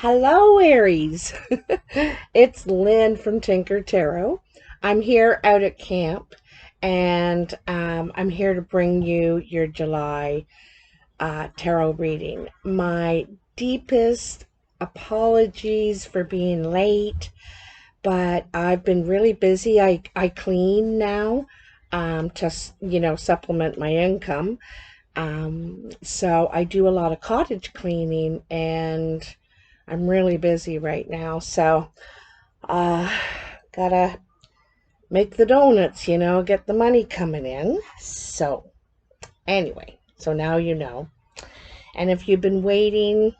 Hello, Aries. It's Lynn from Tinker Tarot. I'm here out at camp, and I'm here to bring you your July tarot reading. My deepest apologies for being late, but I've been really busy. I clean now to supplement my income. So I do a lot of cottage cleaning, and I'm really busy right now. So uh, gotta make the donuts, get the money coming in. So anyway, so now you know. And if you've been waiting,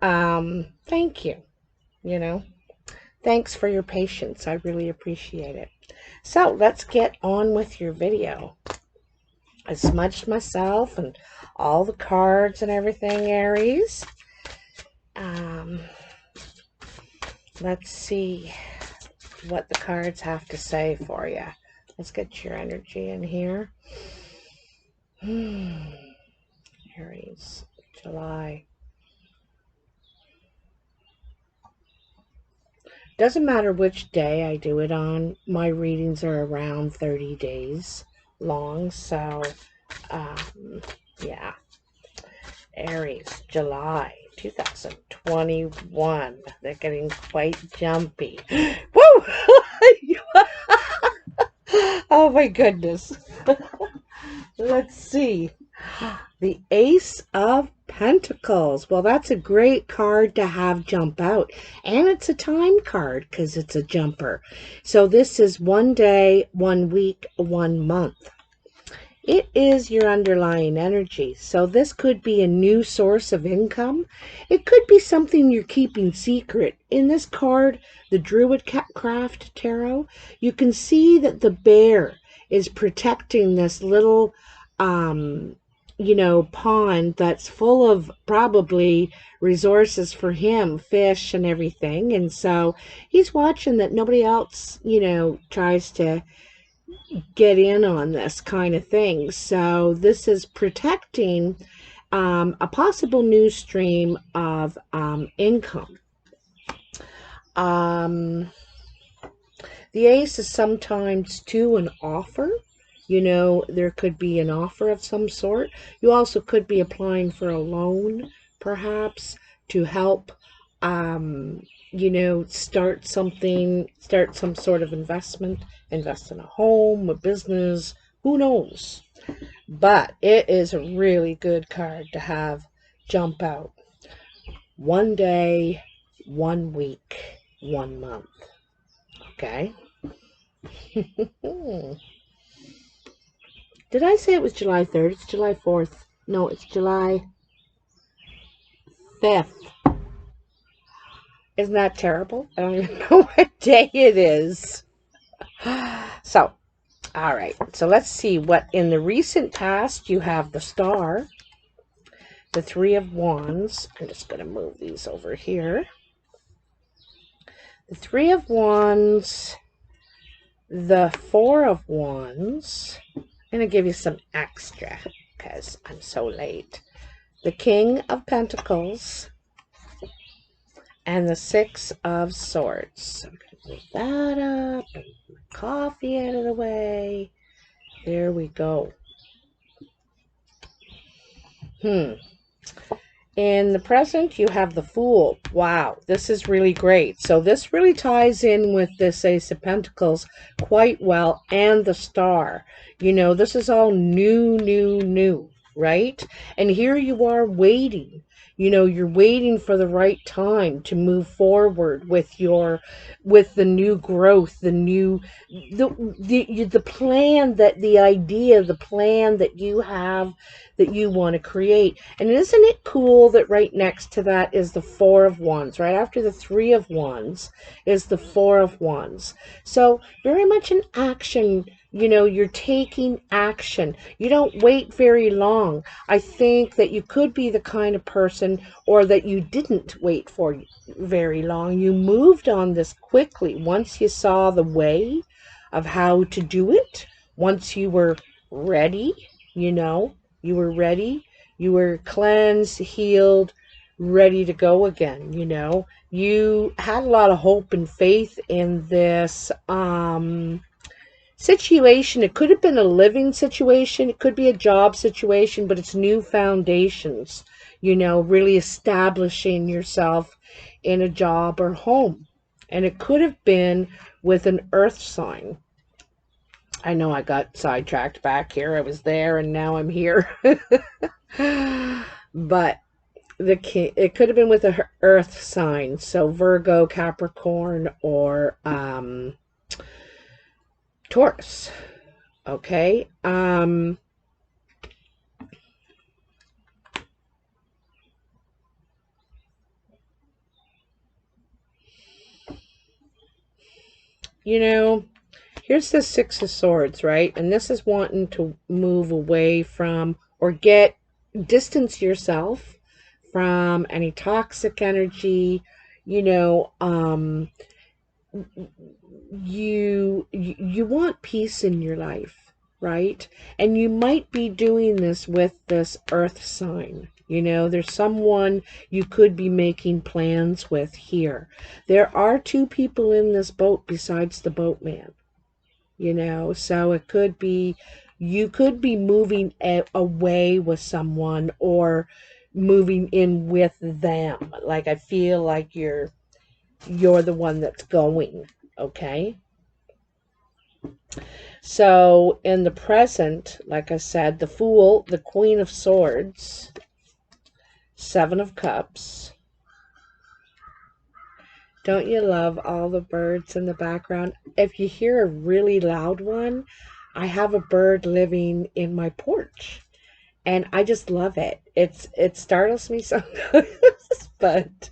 thank you. You know, thanks for your patience. I really appreciate it. So let's get on with your video. I smudged myself and all the cards and everything, Aries. Let's see what the cards have to say for you. Let's get your energy in here. Aries, July. Doesn't matter which day I do it on. My readings are around 30 days long. So, yeah. Aries, July 2021. They're getting quite jumpy. Woo! Oh my goodness. Let's see. The Ace of Pentacles. Well, that's a great card to have jump out. And it's a time card because it's a jumper. So this is 1 day, 1 week, 1 month. It is your underlying energy. So this could be a new source of income. It could be something you're keeping secret. In this card, the Druid Craft Tarot, you can see that the bear is protecting this little, pond that's full of probably resources for him, fish and everything. And so he's watching that nobody else, tries to get in on this kind of thing. So this is protecting a possible new stream of income. The ace is sometimes too an offer. There could be an offer of some sort. You also could be applying for a loan, perhaps, to help start some sort of investment, invest in a home, a business, who knows. But it is a really good card to have jump out. 1 day, 1 week, 1 month. Okay. Did I say it was July 3rd? It's July 4th. No, it's July 5th. Isn't that terrible? I don't even know what day it is. So, all right. So let's see what in the recent past you have the Star, the Three of Wands. I'm just going to move these over here. The Three of Wands, the Four of Wands. I'm going to give you some extra because I'm so late. The King of Pentacles and the Six of Swords. I'm going to move that up and my coffee out of the way. There we go. In the present, you have the Fool. Wow, this is really great. So this really ties in with this Ace of Pentacles quite well, and the Star. This is all new, right? And here you are waiting. You're waiting for the right time to move forward with the new growth, the plan, the plan that you have, that you want to create. And isn't it cool that right next to that is the Four of Wands? Right after the Three of Wands is the Four of Wands. So very much an action. You're taking action. You don't wait very long. I think that you could be the kind of person, or that you didn't wait for very long. You moved on this quickly once you saw the way of how to do it. Once you were ready, you were ready. You were cleansed, healed, ready to go again. You know, you had a lot of hope and faith in this situation. It could have been a living situation, it could be a job situation, but it's new foundations, you know, really establishing yourself in a job or home. And it could have been with an earth sign. I know I got sidetracked back here. I was there and now I'm here. But it could have been with a earth sign, so Virgo, Capricorn, or Taurus. Okay. You know, here's the Six of Swords, right? And this is wanting to move away from or distance yourself from any toxic energy. You know, you want peace in your life, right? And you might be doing this with this earth sign. You know, there's someone you could be making plans with here. There are two people in this boat besides the boatman, you know, so it could be, you could be moving away with someone or moving in with them. Like, I feel like you're the one that's going, okay? So in the present, like I said, the Fool, the Queen of Swords, Seven of Cups. Don't you love all the birds in the background? If you hear a really loud one, I have a bird living in my porch, and I just love it. It startles me sometimes, but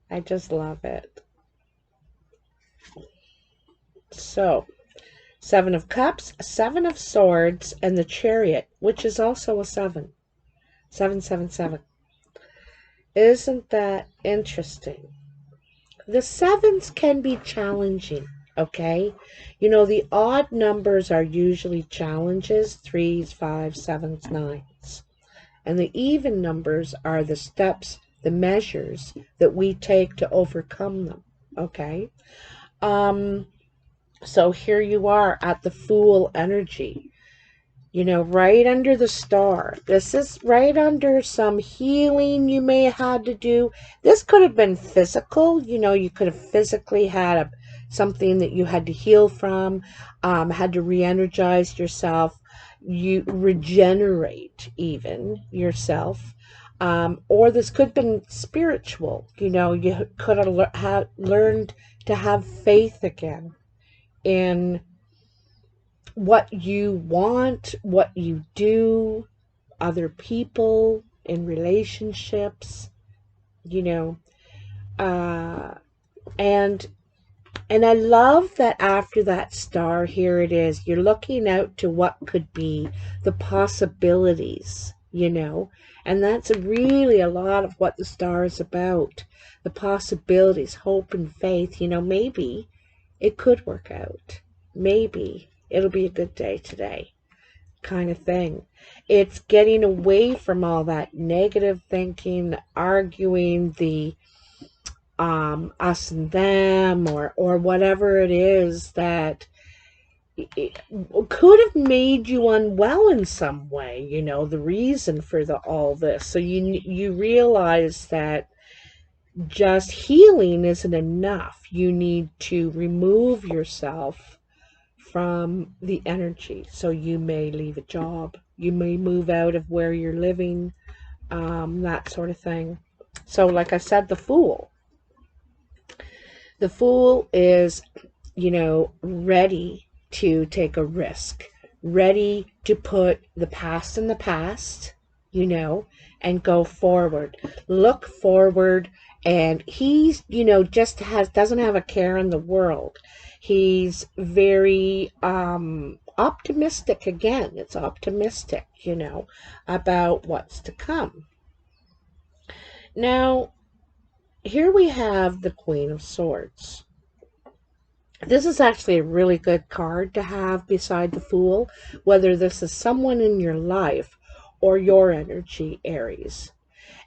I just love it. So, Seven of Cups, Seven of Swords, and the Chariot, which is also a 7. 777. Isn't that interesting? The sevens can be challenging, okay? You know, the odd numbers are usually challenges, 3s, 5s, 7s, 9s. And the even numbers are the steps, the measures that we take to overcome them, okay? So here you are at the Fool energy, you know, right under the star. This is right under some healing you may have had to do. This could have been physical. You know, you could have physically had something that you had to heal from, had to re-energize yourself. You regenerate even yourself. Or this could have been spiritual. You know, you could have learned to have faith again in what you want, what you do, other people, in relationships, you know. And I love that after that star, here it is, you're looking out to what could be the possibilities, you know. And that's really a lot of what the star is about. The possibilities, hope and faith, you know, maybe it could work out. Maybe it'll be a good day today, kind of thing. It's getting away from all that negative thinking, arguing, the us and them, or whatever it is that it could have made you unwell in some way, you know, the reason for all this. So you realize that just healing isn't enough. You need to remove yourself from the energy. So you may leave a job, you may move out of where you're living, that sort of thing. So like I said, the Fool. The Fool is, you know, ready to take a risk, ready to put the past in the past, you know, and go forward. Look forward. And he's, you know, just doesn't have a care in the world. He's very optimistic. Again, it's optimistic, you know, about what's to come. Now, here we have the Queen of Swords. This is actually a really good card to have beside the Fool, whether this is someone in your life or your energy, Aries.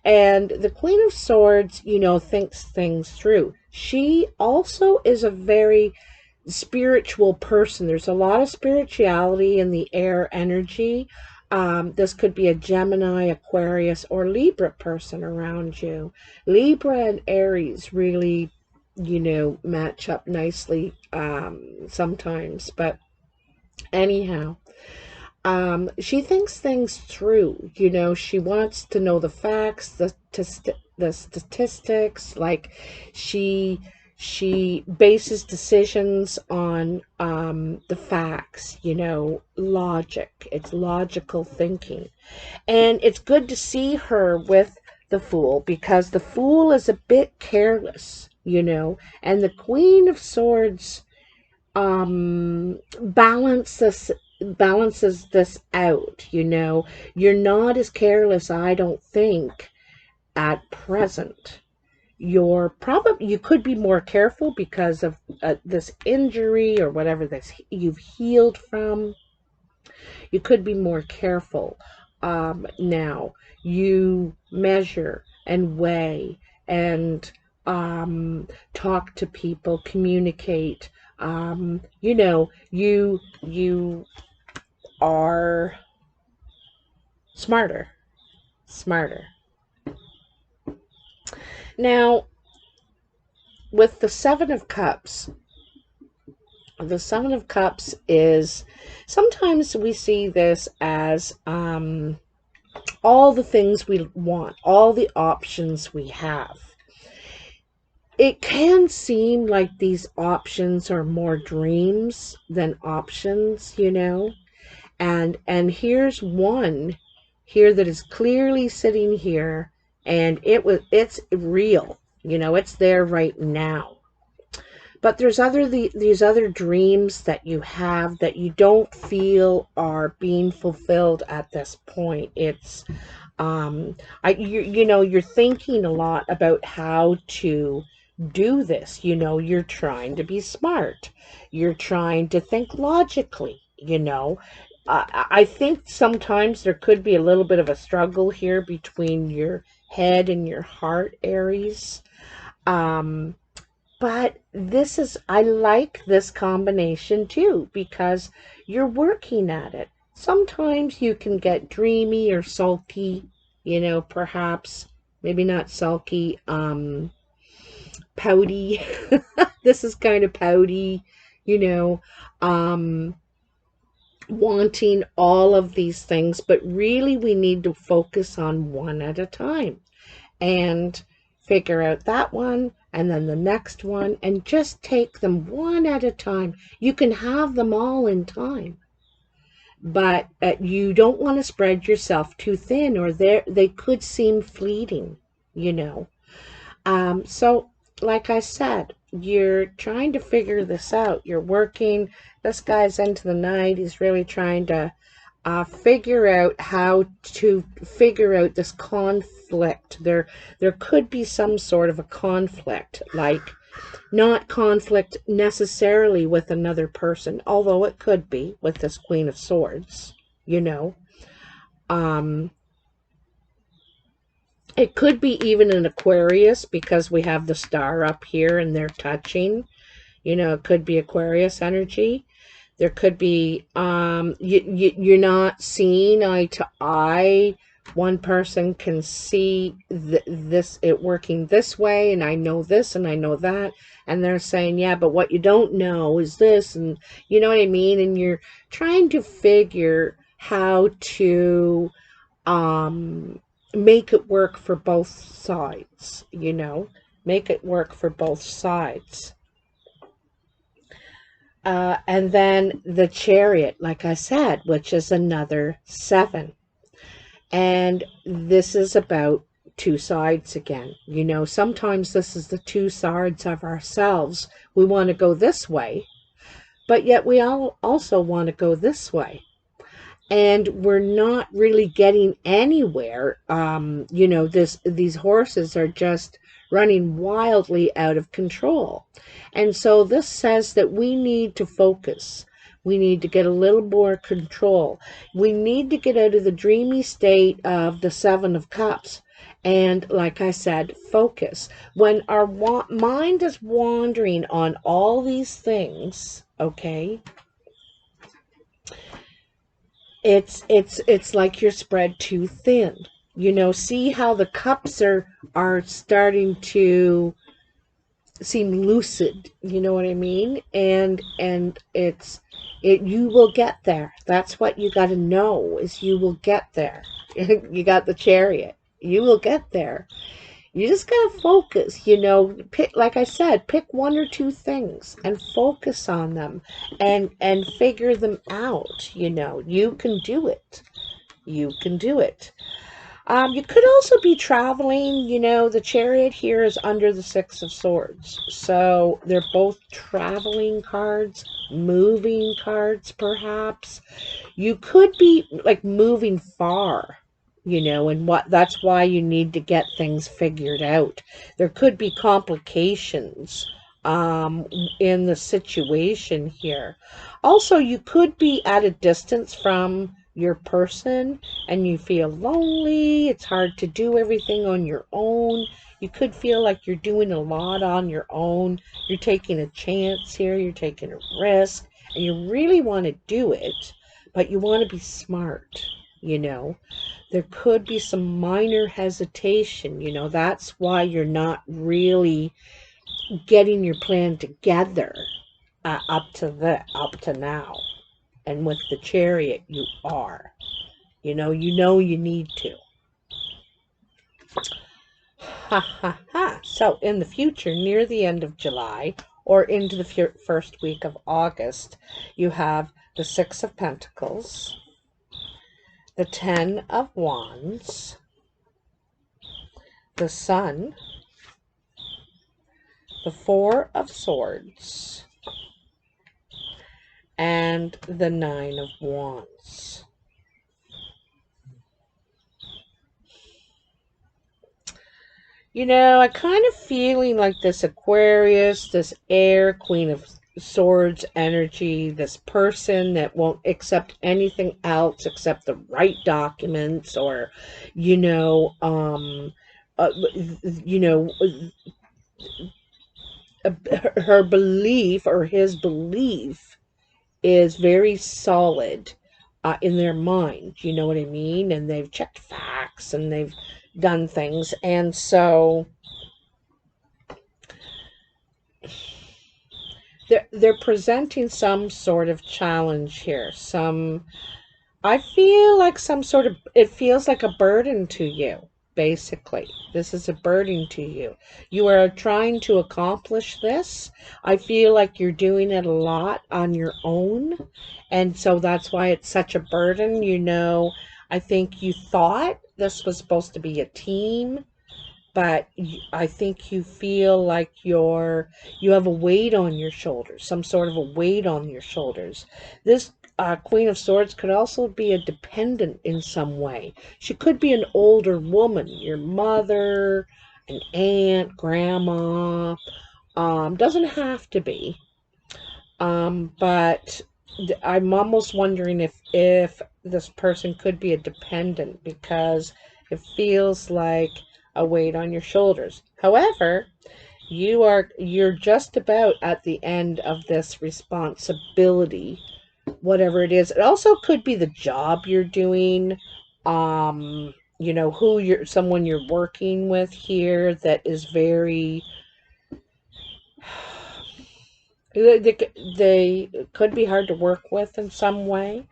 And the Queen of Swords, you know, thinks things through. She also is a very spiritual person. There's a lot of spirituality in the air energy. This could be a Gemini, Aquarius, or Libra person around you. Libra and Aries really, you know, match up nicely sometimes. But anyhow, she thinks things through. You know, she wants to know the facts, the statistics. Like she bases decisions on the facts. You know, logic. It's logical thinking, and it's good to see her with the Fool, because the Fool is a bit careless. You know, and the Queen of Swords balances this out. You know, you're not as careless, I don't think, at present. You could be more careful because of this injury or whatever this you've healed from. You could be more careful. Now you measure and weigh and talk to people, communicate. You know, you are smarter. Now, with the Seven of Cups is, sometimes we see this as all the things we want, all the options we have. It can seem like these options are more dreams than options, you know. And here's one here that is clearly sitting here, and it's real. You know, it's there right now. But there's these other dreams that you have that you don't feel are being fulfilled at this point. It's you know, you're thinking a lot about how to do this. You know, you're trying to be smart. You're trying to think logically, you know. I think sometimes there could be a little bit of a struggle here between your head and your heart, Aries. Um, but I like this combination too, because you're working at it. Sometimes you can get dreamy or sulky, you know, perhaps, maybe not sulky, pouty. This is kind of pouty, you know, wanting all of these things, but really we need to focus on one at a time and figure out that one and then the next one, and just take them one at a time. You can have them all in time, but you don't want to spread yourself too thin, or they could seem fleeting, you know. So like I said, you're trying to figure this out. You're working. This guy's into the night. He's really trying to figure out how to figure out this conflict. There could be some sort of a conflict, like not conflict necessarily with another person, although it could be with this Queen of Swords, you know. It could be even an Aquarius, because we have the star up here and they're touching. You know, it could be Aquarius energy. There could be, you're not seeing eye to eye. One person can see it working this way, and I know this and I know that. And they're saying, yeah, but what you don't know is this. And you know what I mean? And you're trying to figure how to make it work for both sides, you know, make it work for both sides. And then the Chariot, like I said, which is another 7. And this is about two sides again. You know, sometimes this is the two sides of ourselves. We want to go this way, but yet we all also want to go this way. And we're not really getting anywhere. You know, these horses are just running wildly out of control. And so this says that we need to focus. We need to get a little more control. We need to get out of the dreamy state of the 7 of Cups And like I said, focus. When our mind is wandering on all these things, okay, it's like you're spread too thin. See how the cups are starting to seem lucid, you know what I mean? And you will get there. That's what you got to know, is you will get there. You got the Chariot. You will get there. You just gotta focus, pick, like I said, pick one or two things and focus on them and figure them out. You can do it. You can do it. You could also be traveling. The Chariot here is under the Six of Swords. So they're both traveling cards, moving cards, perhaps. You could be like moving far, and that's why you need to get things figured out. There could be complications in the situation here. Also, you could be at a distance from your person and you feel lonely. It's hard to do everything on your own. You could feel like you're doing a lot on your own. You're taking a chance here, you're taking a risk, and you really want to do it, but you want to be smart. There could be some minor hesitation. That's why you're not really getting your plan together up to now. And with the Chariot, you are. You need to. Ha ha ha. So in the future, near the end of July or into the first week of August, you have the Six of Pentacles, the Ten of Wands, the Sun, the Four of Swords, and the Nine of Wands. I kind of feeling like this Aquarius, this air, Queen of Swords energy, this person that won't accept anything else except the right documents, or, her belief or his belief is very solid in their mind. You know what I mean? And they've checked facts and they've done things. And so they're presenting some sort of challenge here. I feel like it feels like a burden to you. Basically, this is a burden to you. You are trying to accomplish this. I feel like you're doing it a lot on your own. And so that's why it's such a burden. I think you thought this was supposed to be a team, but I think you feel like you have a weight on your shoulders, some sort of a weight on your shoulders. This Queen of Swords could also be a dependent in some way. She could be an older woman, your mother, an aunt, grandma. Doesn't have to be. But I'm almost wondering if this person could be a dependent, because it feels like a weight on your shoulders. However, you're just about at the end of this responsibility, whatever it is. It also could be the job you're doing, someone you're working with here that is very, they could be hard to work with in some way.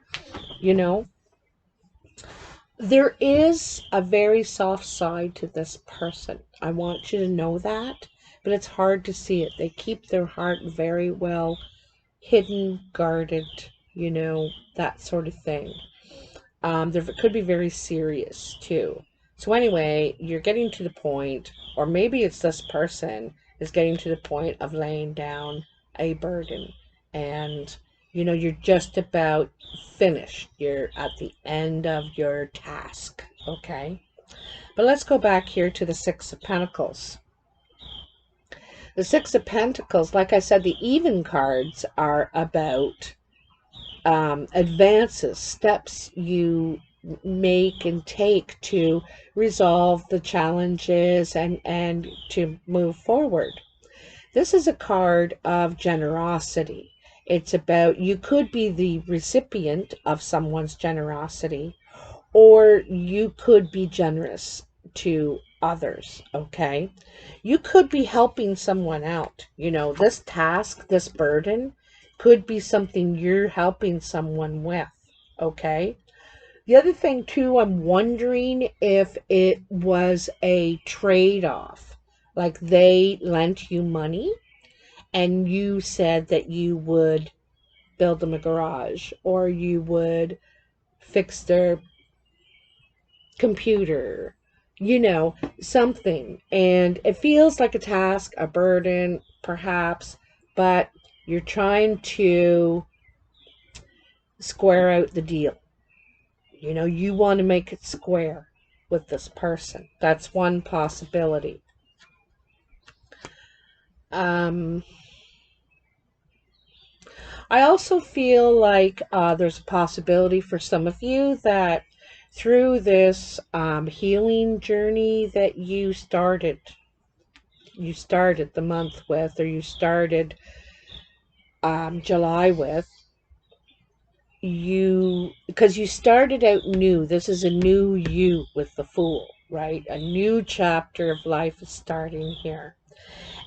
There is a very soft side to this person. I want you to know that, but it's hard to see it. They keep their heart very well hidden, guarded, that sort of thing. There could be very serious too. So anyway, you're getting to the point, or maybe it's this person is getting to the point of laying down a burden, and you're just about finished. You're at the end of your task, okay? But let's go back here to the Six of Pentacles. The Six of Pentacles, like I said, the even cards are about advances, steps you make and take to resolve the challenges and to move forward. This is a card of generosity. It's about, you could be the recipient of someone's generosity, or you could be generous to others, okay? You could be helping someone out. This task, this burden could be something you're helping someone with, okay? The other thing, too, I'm wondering if it was a trade-off. Like they lent you money and you said that you would build them a garage or you would fix their computer, something. And it feels like a task, a burden, perhaps, but you're trying to square out the deal. You want to make it square with this person. That's one possibility. I also feel like there's a possibility for some of you that through this healing journey that you started the month with, or you started July with, because you started out new. This is a new you with the Fool, right? A new chapter of life is starting here.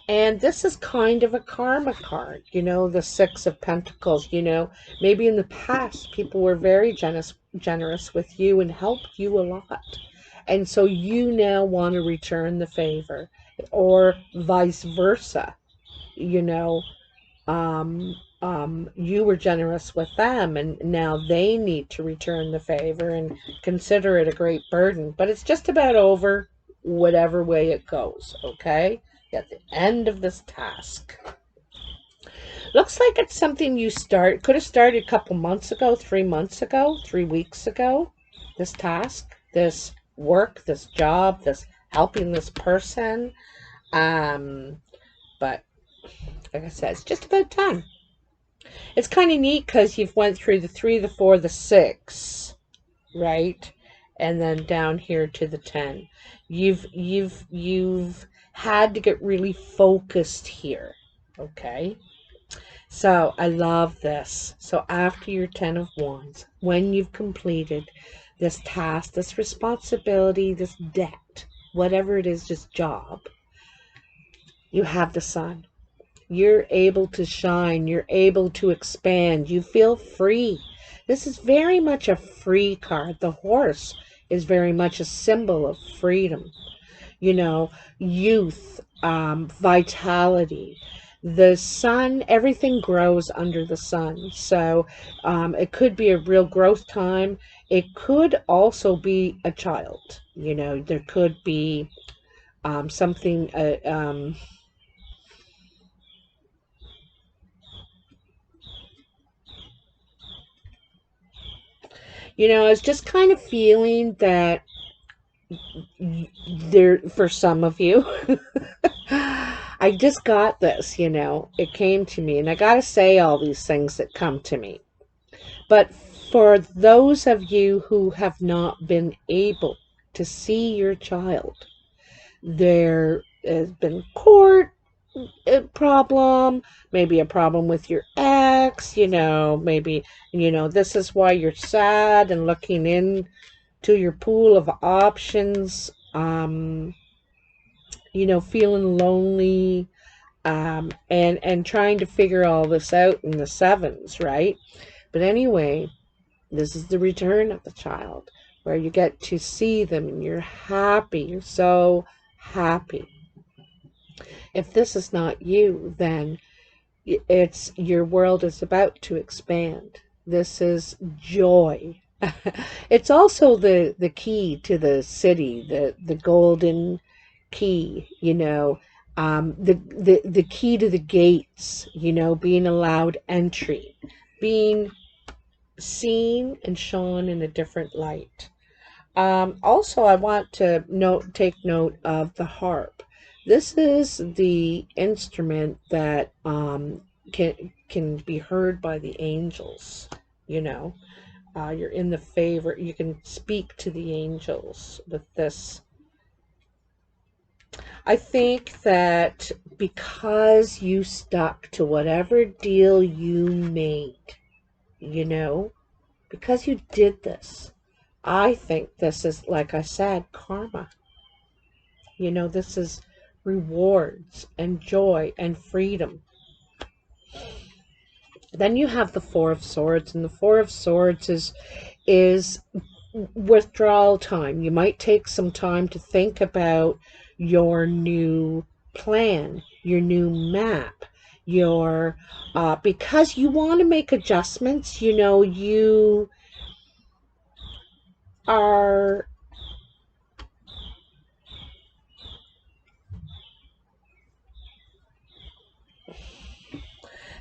And this is kind of a karma card, the Six of Pentacles. Maybe in the past people were very generous with you and helped you a lot. And so you now want to return the favor, or vice versa. You know, you were generous with them and now they need to return the favor and consider it a great burden. But it's just about over whatever way it goes, okay? At the end of this task. Looks like it's something you could have started a couple months ago, 3 months ago, 3 weeks ago. This task, this work, this job, this helping this person. But like I said, it's just about time. It's kind of neat because you've went through the 3, the 4, the 6, right? And then down here to the 10. You've had to get really focused here, okay? So I love this. So after your 10 of Wands, when you've completed this task, this responsibility, this debt, whatever it is, this job, you have the Sun. You're able to shine. You're able to expand. You feel free. This is very much a free card. The horse is very much a symbol of freedom. Youth, vitality. The sun, everything grows under the sun. So it could be a real growth time. It could also be a child. There could be something... I was just kind of feeling that there, for some of you, I just got this, it came to me, and I got to say all these things that come to me. But for those of you who have not been able to see your child, there has been court problem, maybe a problem with your ex, maybe, this is why you're sad and looking in to your pool of options, feeling lonely, and trying to figure all this out in the 7s, right? But anyway, this is the return of the child, where you get to see them and you're happy. You're so happy. If this is not you, then it's your world is about to expand. This is joy. It's also the key to the city, the golden key, the key to the gates, being allowed entry, being seen and shown in a different light. Also, I want to take note of the harp. This is the instrument that can be heard by the angels, You're in the favor. You can speak to the angels with this. I think that because you stuck to whatever deal you made, you know, because you did this, I think this is, like I said, karma. You know, this is rewards and joy and freedom. Then you have the Four of Swords, and the Four of Swords is withdrawal time. You might take some time to think about your new plan, your new map, your because you want to make adjustments. You know, you are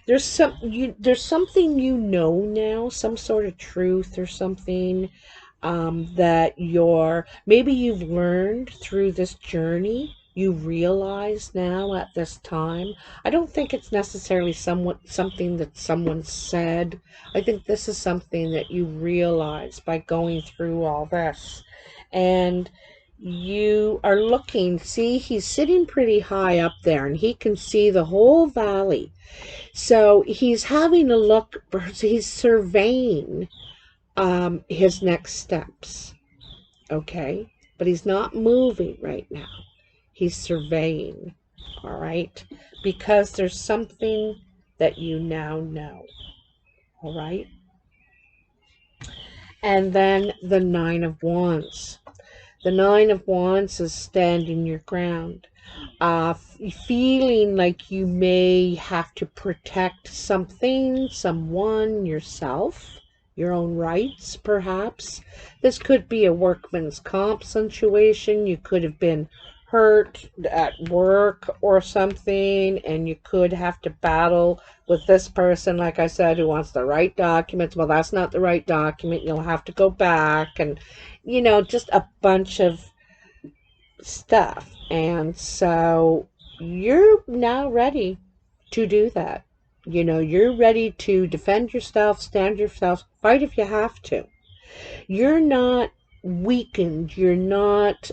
there's something you know now, some sort of truth or something that maybe you've learned through this journey. You realize now at this time. I don't think it's necessarily something that someone said. I think this is something that you realize by going through all this. And you are looking, see, he's sitting pretty high up there and he can see the whole valley. So he's having a look, he's surveying his next steps, okay? But he's not moving right now. He's surveying, all right? Because there's something that you now know, all right? And then the Nine of Wands. The Nine of Wands is standing your ground. Feeling like you may have to protect something, someone, yourself, your own rights, perhaps. This could be a workman's comp situation. You could have been hurt at work or something, and you could have to battle with this person, like I said, who wants the right documents. Well, that's not the right document. You'll have to go back, and, you know, just a bunch of stuff. And so you're now ready to do that. You know, you're ready to defend yourself, stand yourself, fight if you have to. You're not weakened. You're not,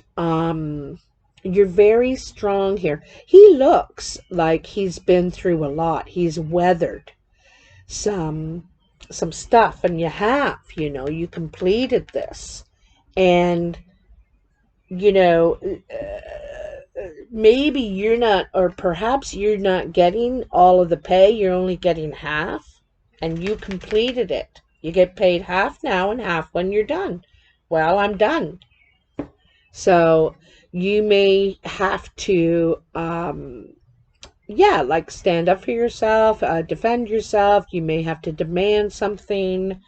you're very strong here. He looks like he's been through a lot. He's weathered some stuff, and you know, you completed this. And, you know, maybe you're not, or perhaps you're not getting all of the pay. You're only getting half, and you completed it. You get paid half now and half when you're done. Well, I'm done. So you may have to, yeah, like stand up for yourself, defend yourself. You may have to demand something.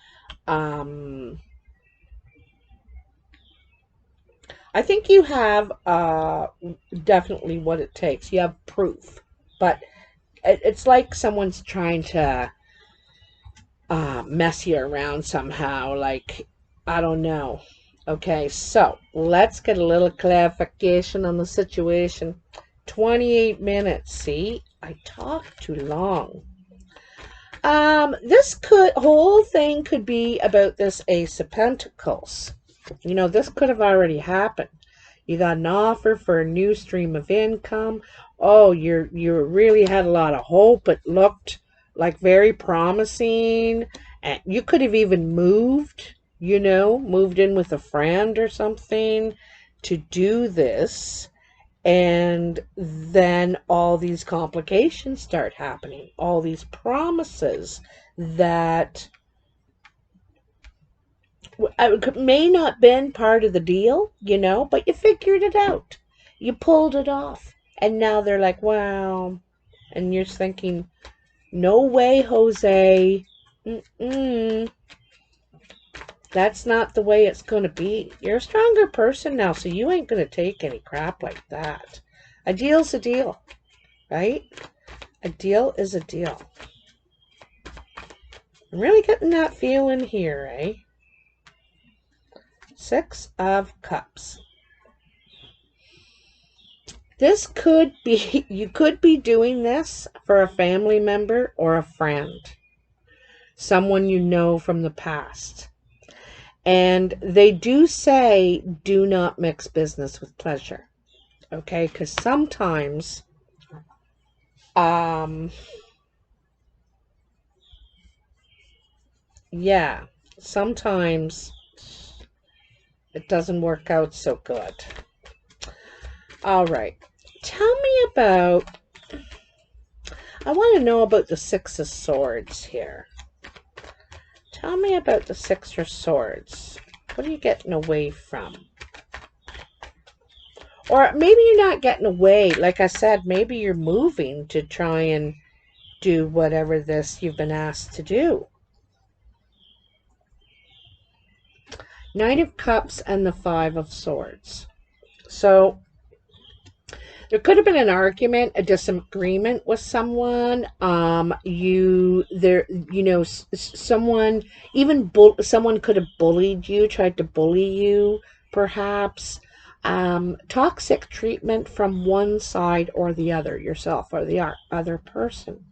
I think you have definitely what it takes. You have proof, but it's like someone's trying to mess you around somehow. Like, I don't know. Okay, so let's get a little clarification on the situation. 28 minutes. See, I talk too long. This whole thing could be about this Ace of Pentacles. You know, this could have already happened. You got an offer for a new stream of income. Oh, you really had a lot of hope. It looked like very promising. And you could have even moved, you know, moved in with a friend or something to do this. And then all these complications start happening. All these promises that may not been part of the deal, you know, but you figured it out. You pulled it off. And now they're like, wow. And you're thinking, no way, Jose. That's not the way it's going to be. You're a stronger person now, so you ain't going to take any crap like that. A deal's a deal, right? A deal is a deal. I'm really getting that feeling here, eh? Six of Cups. This could be, you could be doing this for a family member or a friend. Someone you know from the past. And they do say, do not mix business with pleasure. Okay, because sometimes, yeah, sometimes it doesn't work out so good. All right, tell me about, I want to know about the Six of Swords here. Tell me about the Six of Swords. What are you getting away from? Or maybe you're not getting away. Like I said, maybe you're moving to try and do whatever this you've been asked to do. Knight of Cups and the Five of Swords. So there could have been an argument, a disagreement with someone. Someone, someone could have bullied you, tried to bully you, perhaps. Toxic treatment from one side or the other, yourself or the other person.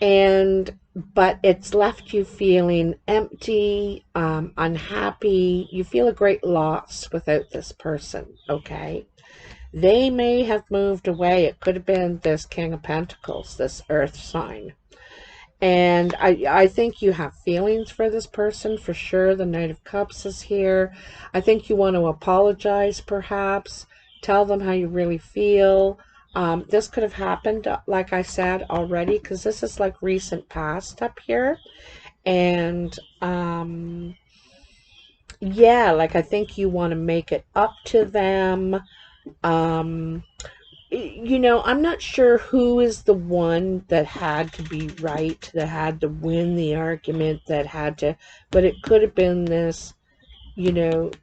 But it's left you feeling empty, unhappy. You feel a great loss without this person, okay? They may have moved away. It could have been this King of Pentacles, this earth sign. And I think you have feelings for this person for sure. The Knight of Cups is here. I think you want to apologize, perhaps. Tell them how you really feel. This could have happened, like I said already, because this is like recent past up here. And yeah, like I think you want to make it up to them. I'm not sure who is the one that had to be right, that had to win the argument, but it could have been this, could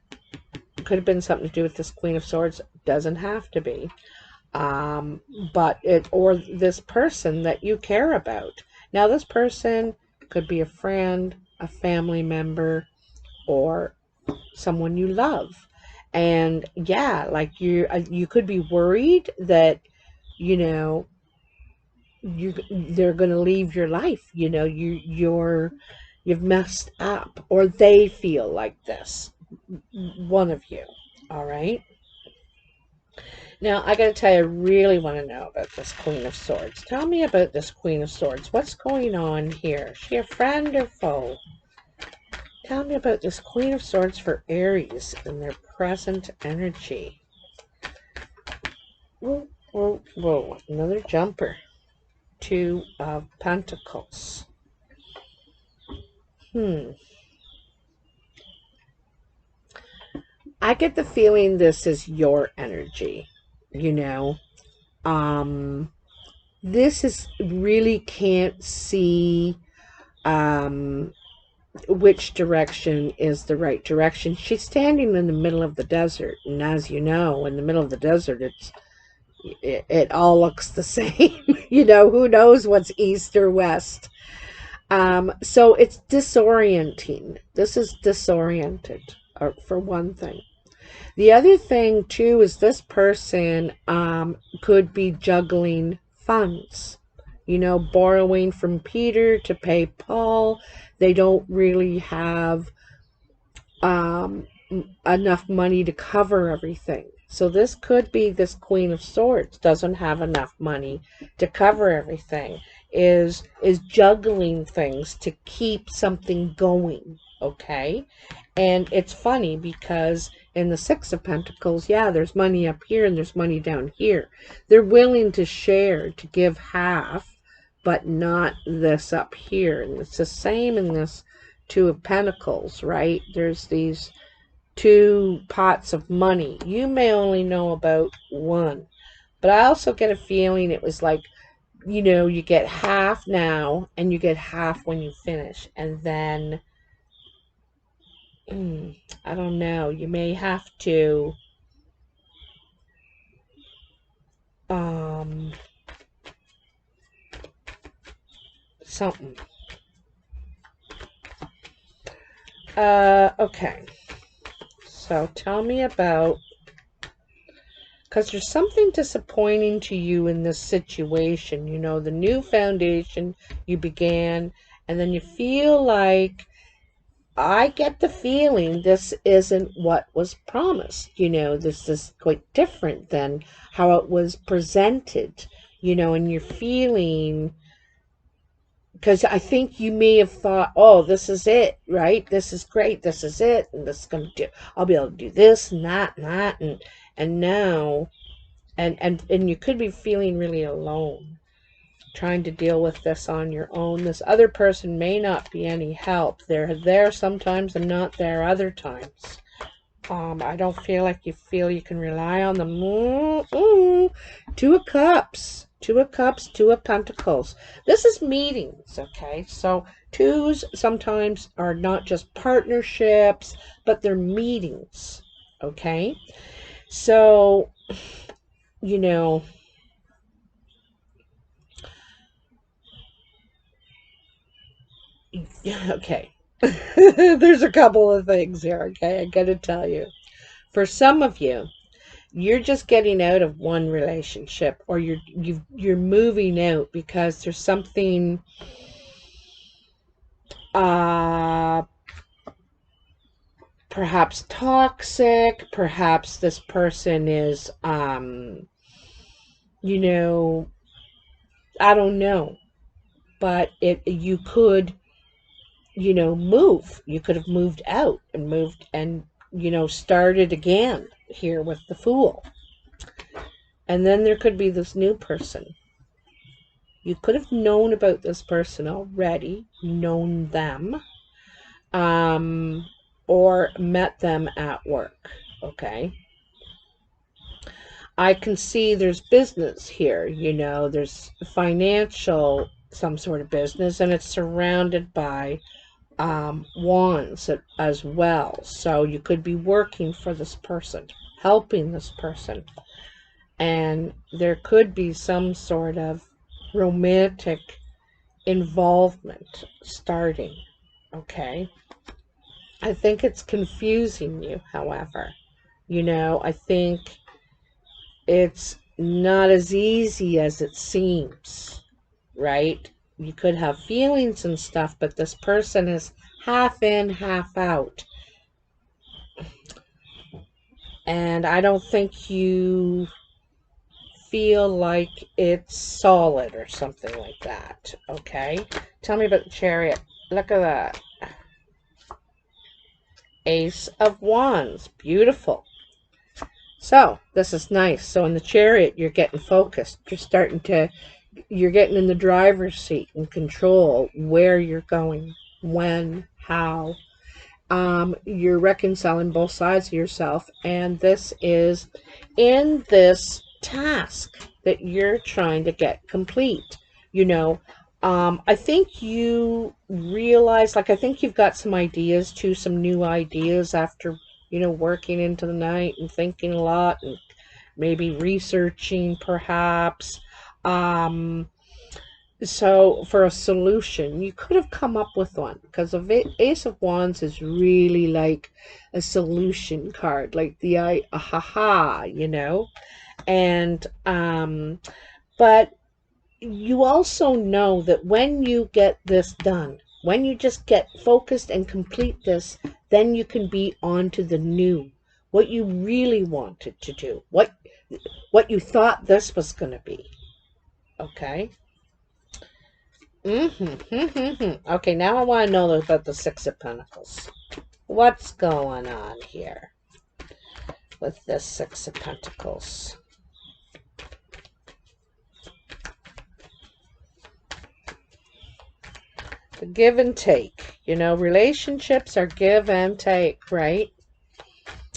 have been something to do with this Queen of Swords. Doesn't have to be. Or this person that you care about. Now, this person could be a friend, a family member, or someone you love. And yeah, like you could be worried that they're going to leave your life. You've messed up, or they feel like this, one of you. All right. Now, I got to tell you, I really want to know about this Queen of Swords. Tell me about this Queen of Swords. What's going on here? Is she a friend or foe? Tell me about this Queen of Swords for Aries and their present energy. Whoa, whoa, whoa. Another jumper. Two of Pentacles. I get the feeling this is your energy, This is really can't see which direction is the right direction. She's standing in the middle of the desert, and as you know, in the middle of the desert, it all looks the same. Who knows what's east or west. So it's disorienting. This is disoriented, for one thing. The other thing too is this person could be juggling funds. Borrowing from Peter to pay Paul. They don't really have enough money to cover everything. So this could be this Queen of Swords doesn't have enough money to cover everything, is juggling things to keep something going, okay? And it's funny because in the Six of Pentacles, yeah, there's money up here and there's money down here. They're willing to share, to give half, but not this up here. And it's the same in this Two of Pentacles, right? There's these two pots of money. You may only know about one, but I also get a feeling it was like, you get half now and you get half when you finish. And then, I don't know, you may have to, something. Okay. So tell me about, because there's something disappointing to you in this situation. The new foundation you began, and then you feel like I get the feeling this isn't what was promised. This is quite different than how it was presented, and you're feeling, because I think you may have thought, oh, this is it, right? This is great. This is it. And this is going to do, I'll be able to do this and that. And now, and you could be feeling really alone, trying to deal with this on your own. This other person may not be any help. They're there sometimes and not there other times. I don't feel like you can rely on them. Two of Cups, Two of Cups, Two of Pentacles. This is meetings, okay? So twos sometimes are not just partnerships, but they're meetings, okay? So, okay. There's a couple of things here, okay? I gotta tell you. For some of you, you're just getting out of one relationship, or you're moving out because there's something uh perhaps toxic, perhaps this person is you know I don't know, but you could move. You could have moved out and started again here with the Fool. And then there could be this new person. You could have known about this person already, known them, or met them at work, okay? I can see there's business here, there's financial, some sort of business, and it's surrounded by wands as well. So you could be working for this person, helping this person, and there could be some sort of romantic involvement starting, okay? I think it's confusing you, however. I think it's not as easy as it seems, right? You could have feelings and stuff, but this person is half in, half out. And I don't think you feel like it's solid or something like that, okay? Tell me about the Chariot. Look at that. Ace of Wands. Beautiful. So, this is nice. So, in the Chariot, you're getting focused. You're getting in the driver's seat and control where you're going, when, how. You're reconciling both sides of yourself, and this is in this task that you're trying to get complete. I think you realize, I think you've got some ideas too, some new ideas after, working into the night and thinking a lot and maybe researching perhaps. So for a solution, you could have come up with one, because Ace of Wands is really like a solution card, like the ha, and but you also know that when you get this done, when you just get focused and complete this, then you can be on to the new, what you really wanted to do, what you thought this was going to be, okay? Okay, now I want to know about the Six of Pentacles. What's going on here with this Six of Pentacles? The give and take. Relationships are give and take, right?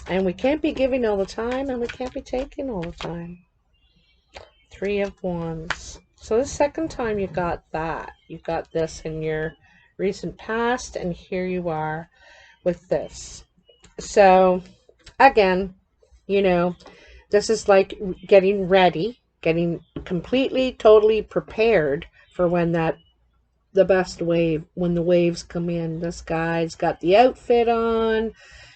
And we can't be giving all the time, and we can't be taking all the time. Three of Wands. So the second time you got that. You got this in your recent past, and here you are with this. So, again, this is like getting ready, getting completely, totally prepared for when the best wave, when the waves come in. This guy's got the outfit on,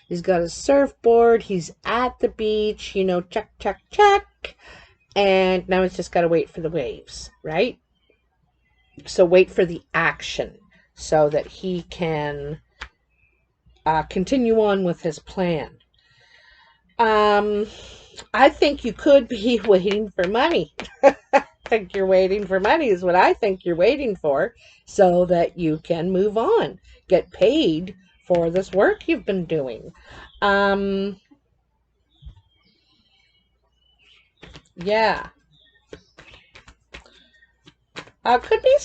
he's got a surfboard, he's at the beach, check, check, check. And now he's just got to wait for the waves, right? So wait for the action so that he can continue on with his plan. I think you could be waiting for money. I think you're waiting for money is what I think you're waiting for, so that you can move on, get paid for this work you've been doing. Yeah. Could be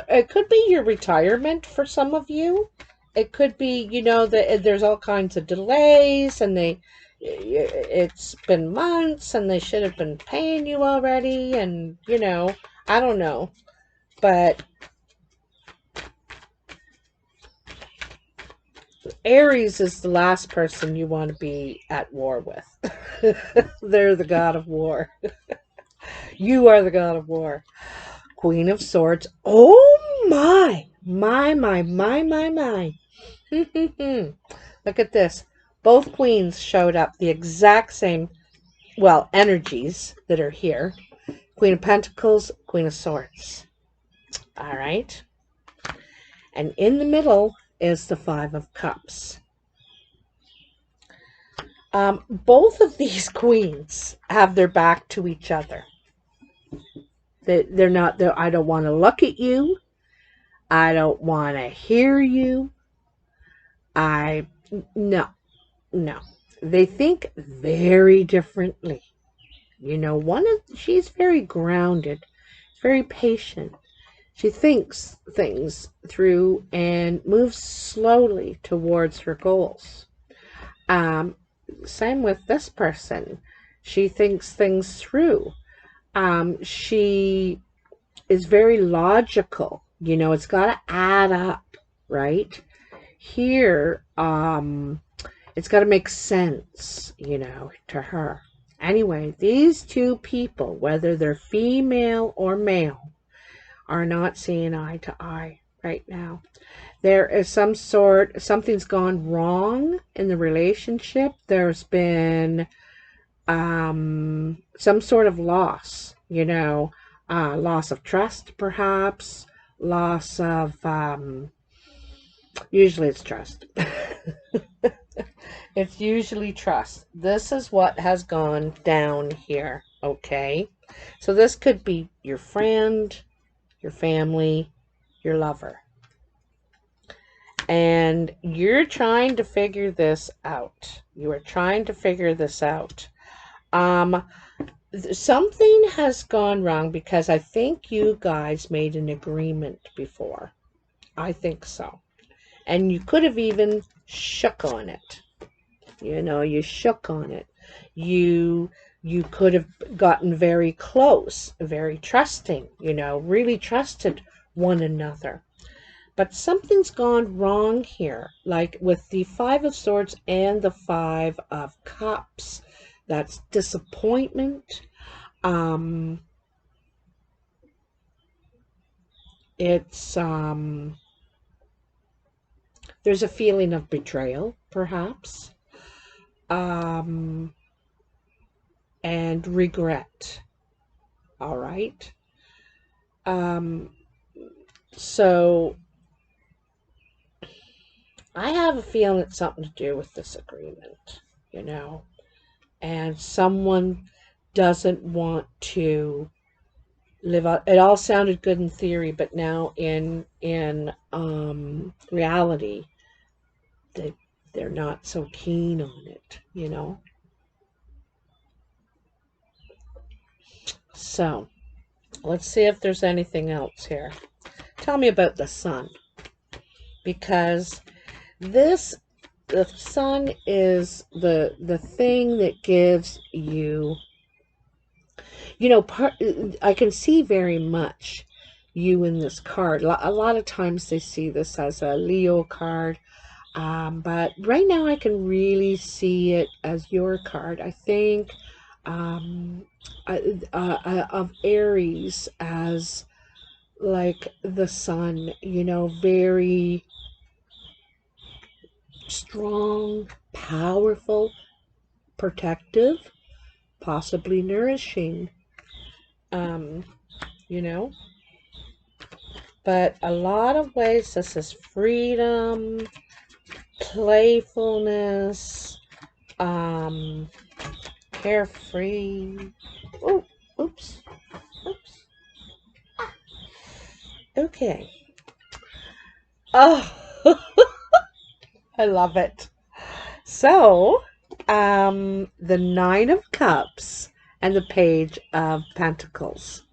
it could be your retirement for some of you. It could be, that there's all kinds of delays, and it's been months, and they should have been paying you already, and I don't know, but Aries is the last person you want to be at war with. They're the god of war. You are the god of war. Queen of Swords. Oh my. Look at this. Both queens showed up, the exact same, well, energies that are here. Queen of Pentacles, Queen of Swords. All right. And in the middle is the Five of Cups. Both of these queens have their back to each other. They're not, I don't want to look at you. I don't want to hear you. No. They think very differently. She's very grounded, very patient. She thinks things through and moves slowly towards her goals. Same with this person. She thinks things through. She is very logical. It's got to add up, right? Here, it's got to make sense, to her. Anyway, these two people, whether they're female or male, are not seeing eye to eye right now. There is something's gone wrong in the relationship. There's been some sort of loss, loss of trust, perhaps, loss of, usually it's trust. It's usually trust. This is what has gone down here, okay? So this could be your friend, your family, your lover. And you're trying to figure this out. You are trying to figure this out. Something has gone wrong because I think you guys made an agreement before. I think so. And you could have even shook on it. You shook on it. You could have gotten very close, very trusting, really trusted one another. But something's gone wrong here, like with the Five of Swords and the Five of Cups. That's disappointment. It's there's a feeling of betrayal, perhaps, and regret. All right. So I have a feeling it's something to do with this agreement, and someone doesn't want to live out. It all sounded good in theory, but now in reality, they're not so keen on it, So let's see if there's anything else here. Tell me about the sun, because the sun is the thing that gives you, I can see very much you in this card. A lot of times they see this as a Leo card, but right now I can really see it as your card. I think of Aries as like the sun, very strong, powerful, protective, possibly nourishing, you know. But a lot of ways this is freedom, playfulness, carefree. Oh, oops, oops. Okay. Oh, I love it. So, the Nine of Cups and the Page of Pentacles.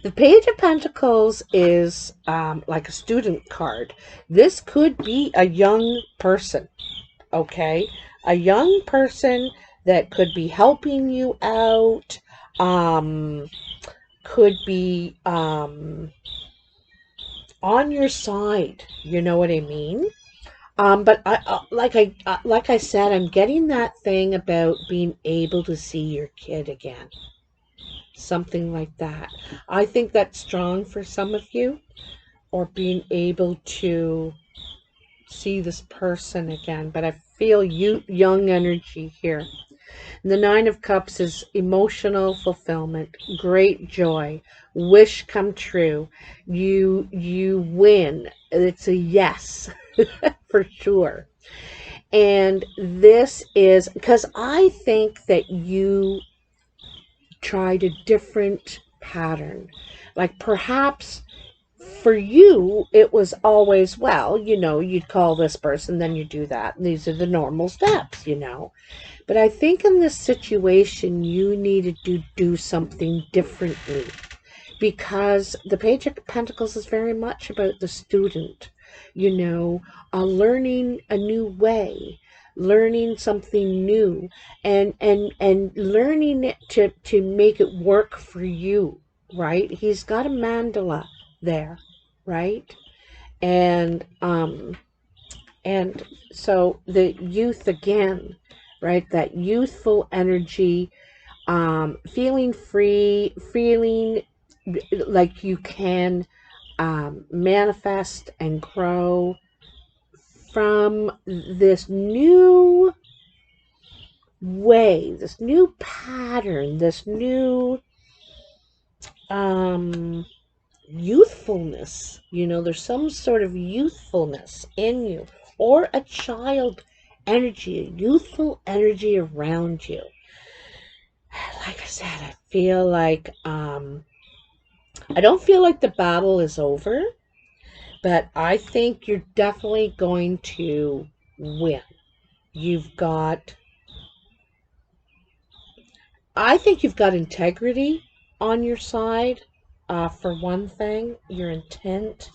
The Page of Pentacles is like a student card. This could be a young person, okay? A young person that could be helping you out, could be on your side. You know what I mean? But like I said, I'm getting that thing about being able to see your kid again. Something like that. I think that's strong for some of you, or being able to see this person again. But I feel young energy here. The Nine of Cups is emotional fulfillment, great joy, wish come true. You win. It's a yes for sure. And this is because I think that you tried a different pattern. Like perhaps for you, it was always, well, you'd call this person, then you do that. And these are the normal steps. But I think in this situation, you needed to do something differently, because the Page of Pentacles is very much about the student, learning a new way, learning something new, and learning it to make it work for you, right? He's got a mandala there, right? And so the youth again, right? That youthful energy, feeling free, feeling like you can manifest and grow from this new way, this new pattern, this new youthfulness. There's some sort of youthfulness in you, or a child energy, a youthful energy around you. Like I said, I feel like I don't feel like the battle is over, but I think you're definitely going to win. I think you've got integrity on your side. For one thing, your intent,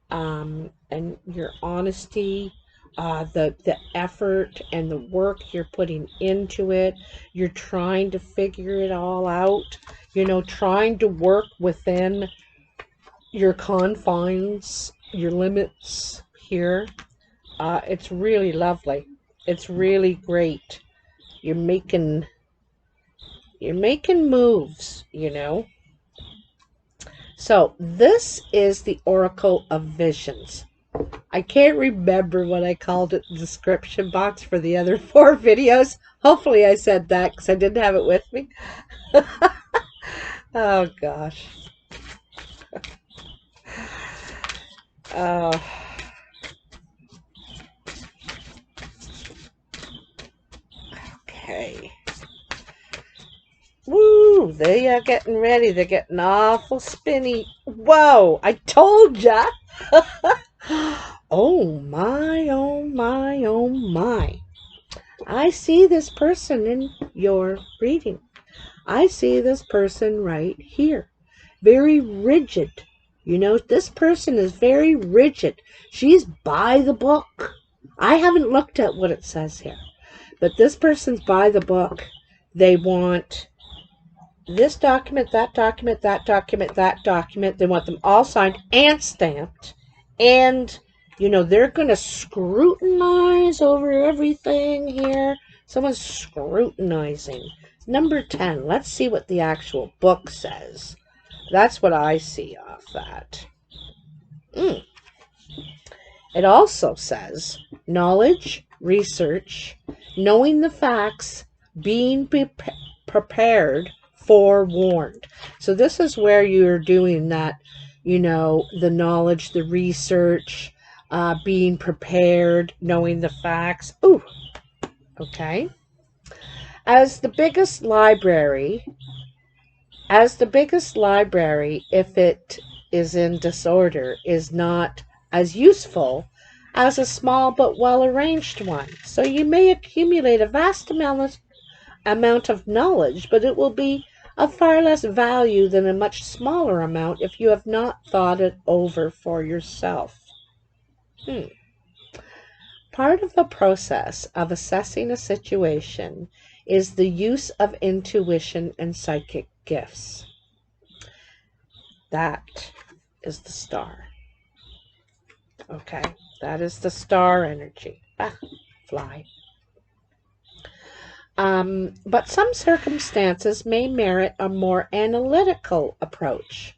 and your honesty, the effort and the work you're putting into it. You're trying to figure it all out, trying to work within your confines, your limits here. It's really lovely. It's really great. You're making moves. So this is the Oracle of Visions. I can't remember what I called it in the description box for the other 4 videos. Hopefully I said that because I didn't have it with me. Oh gosh. Oh. Okay. Woo! They are getting ready. They're getting awful spinny. Whoa! I told ya! Oh my, oh my, oh my. I see this person in your reading. I see this person right here. Very rigid. This person is very rigid. She's by the book. I haven't looked at what it says here, but this person's by the book. They want this document, that document, that document, that document. They want them all signed and stamped. And, they're going to scrutinize over everything here. Someone's scrutinizing. Number 10. Let's see what the actual book says. That's what I see off that. It also says knowledge, research, knowing the facts, being prepared, forewarned. So this is where you're doing that, the knowledge, the research, being prepared, knowing the facts. Ooh, okay. As the biggest library, if it is in disorder, is not as useful as a small but well-arranged one. So you may accumulate a vast amount of knowledge, but it will be of far less value than a much smaller amount if you have not thought it over for yourself. Part of the process of assessing a situation is the use of intuition and psychic gifts. That is the star. Okay, that is the star energy. Fly. But some circumstances may merit a more analytical approach.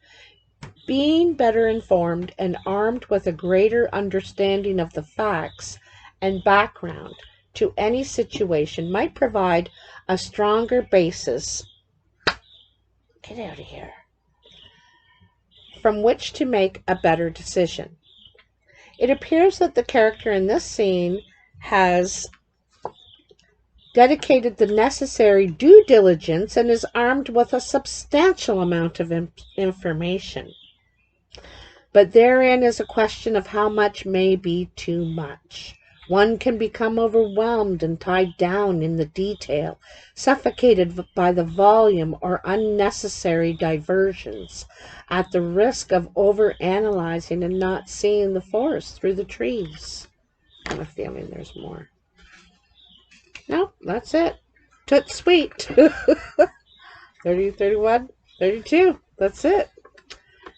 Being better informed and armed with a greater understanding of the facts and background to any situation might provide a stronger basis, get out of here, from which to make a better decision. It appears that the character in this scene has dedicated the necessary due diligence and is armed with a substantial amount of information. But therein is a question of how much may be too much. One can become overwhelmed and tied down in the detail, suffocated by the volume or unnecessary diversions, at the risk of overanalyzing and not seeing the forest through the trees. I have a feeling there's more. No, that's it. Toot sweet. 30, 31, 32. That's it.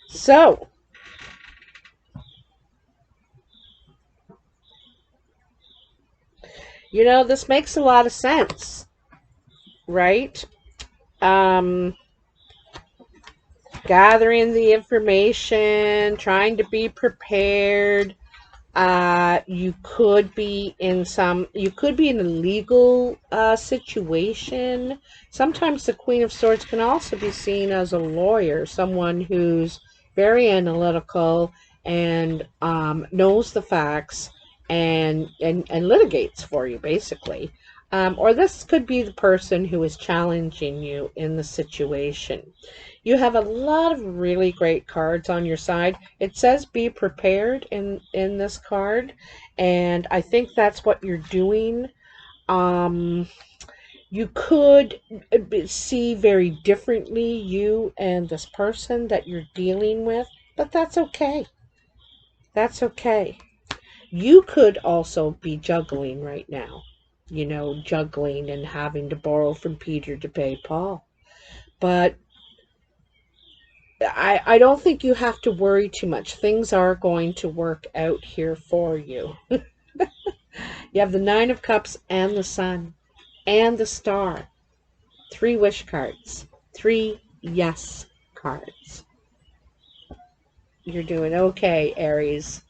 So, you know, this makes a lot of sense, right? Gathering the information, trying to be prepared. You could be in a legal situation. Sometimes the Queen of Swords can also be seen as a lawyer, someone who's very analytical and knows the facts and litigates for you, basically. Or this could be the person who is challenging you in the situation. You have a lot of really great cards on your side. It says be prepared in this card, and I think that's what you're doing. You could see very differently, you and this person that you're dealing with, but that's okay. That's okay. You could also be juggling right now. You know, juggling and having to borrow from Peter to pay Paul. But I don't think you have to worry too much. Things are going to work out here for you. You have the Nine of Cups and the Sun and the Star. 3 wish cards. 3 yes cards. You're doing okay, Aries.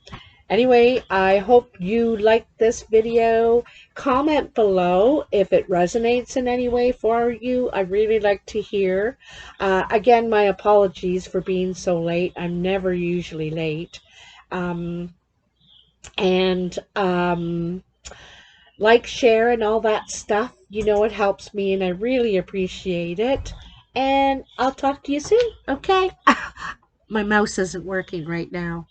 Anyway, I hope you liked this video. Comment below if it resonates in any way for you. I really like to hear. Again, my apologies for being so late. I'm never usually late. Like, share, and all that stuff. You know, it helps me, and I really appreciate it. And I'll talk to you soon, okay? My mouse isn't working right now.